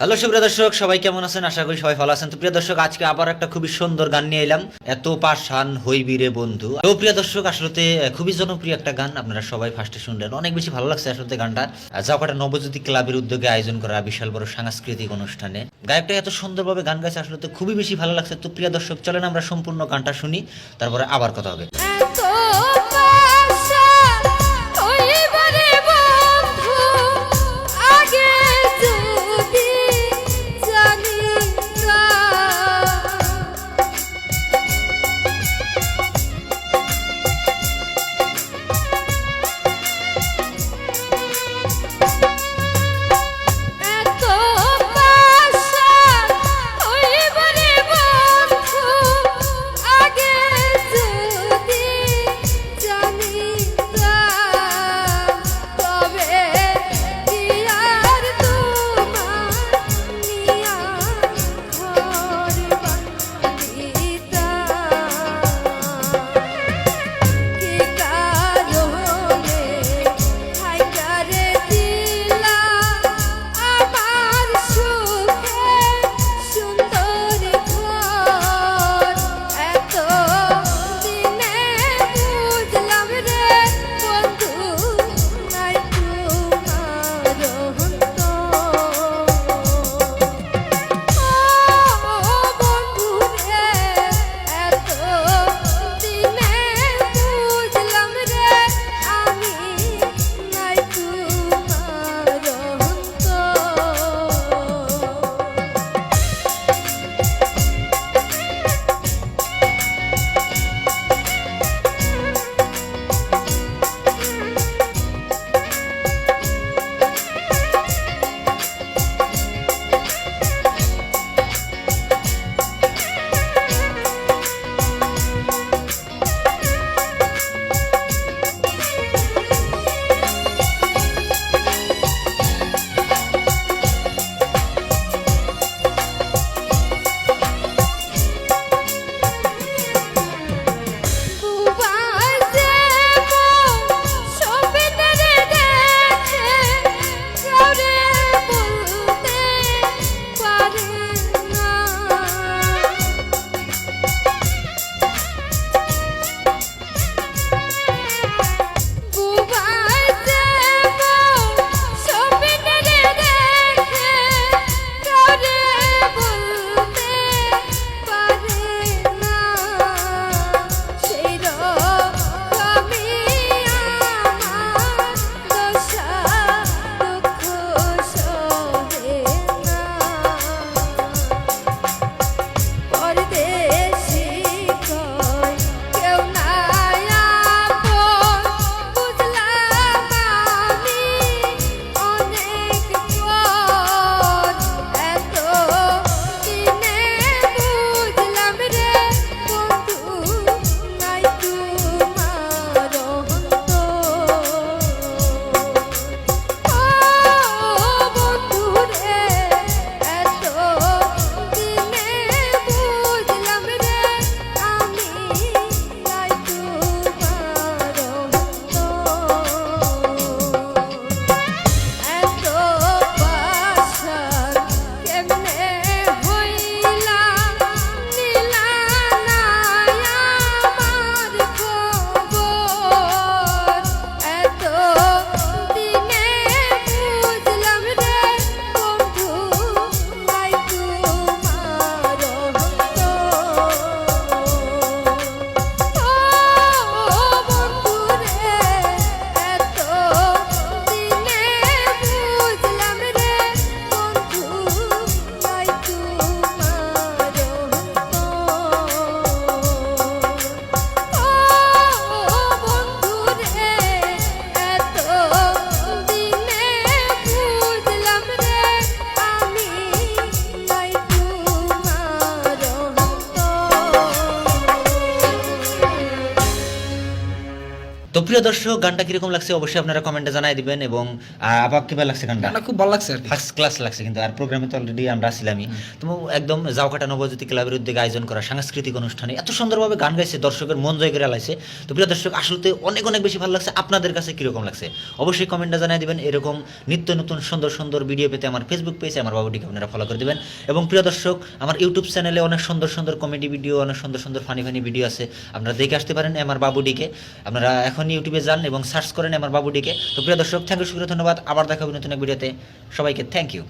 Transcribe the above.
Hello সুপ্রিয় দর্শক, সবাই কেমন আছেন? আশা করি সবাই ভালো আছেন। তো প্রিয় দর্শক, আজকে আবার একটা খুবই সুন্দর গান নিয়ে এলাম, এত পাষাণ হইবি রে বন্ধু। তো প্রিয় দর্শক, আসলে খুবই জনপ্রিয় একটা গান, আপনারা সবাই ফার্স্টে শুনলেন, অনেক বেশি ভালো লাগছে আসলে গানটা। জাপাটা নবজ্যোতি ক্লাবের উদ্যোগে আয়োজন করা বিশাল বড় সাংস্কৃতিক অনুষ্ঠানে গায়কটা এত সুন্দরভাবে গান গাইছে, আসলে খুবই বেশি ভালো লাগছে। তো প্রিয় দর্শক, চলেন আমরা সম্পূর্ণ গানটা শুনি, তারপরে আবার কথা হবে। তো প্রিয় দর্শক, গানটা কিরকম লাগছে অবশ্যই আপনারা কমেন্টে জানাই দিবেন। এবং আবার কিভাবে লাগছে গানটা? গানটা খুব ভালো লাগছে আর কি। ফার্স্ট ক্লাস লাগছে কিন্তু। আর প্রোগ্রামে তো অলরেডি আমরা ছিলামই। তো একদম জাউকাটা নবজ্যোতি ক্লাবের উদ্যোগে আয়োজন করা সাংস্কৃতিক অনুষ্ঠানে এত সুন্দরভাবে গান গাইছে, দর্শকের মন জয় করে আলাইছে। তো প্রিয় দর্শক, আসলে অনেক অনেক বেশি ভালো লাগছে। আপনাদের কাছে কিরকম লাগছে অবশ্যই কমেন্টে জানাই দিবেন। এরকম নিত্য নতুন সুন্দর সুন্দর ভিডিও পেতে আমার ফেসবুক পেজে আমার বাবুটিকে আপনারা ফলো করে দিবেন। এবং প্রিয় দর্শক, আমার ইউটিউব চ্যানেলে অনেক সুন্দর সুন্দর কমেডি ভিডিও, অনেক সুন্দর সুন্দর ফানি ফানি ভিডিও আছে, আপনারা দেখে আসতে পারেন আমার বাবুটিকে। আপনারা এখন ইউটিউবে যান এবং সার্চ করেন আমার বাবুটিকে। তো প্রিয় দর্শক, থ্যাংক ইউ, ধন্যবাদ। আবার দেখা হবে নতুন এক ভিডিওতে। সবাইকে থ্যাংক ইউ।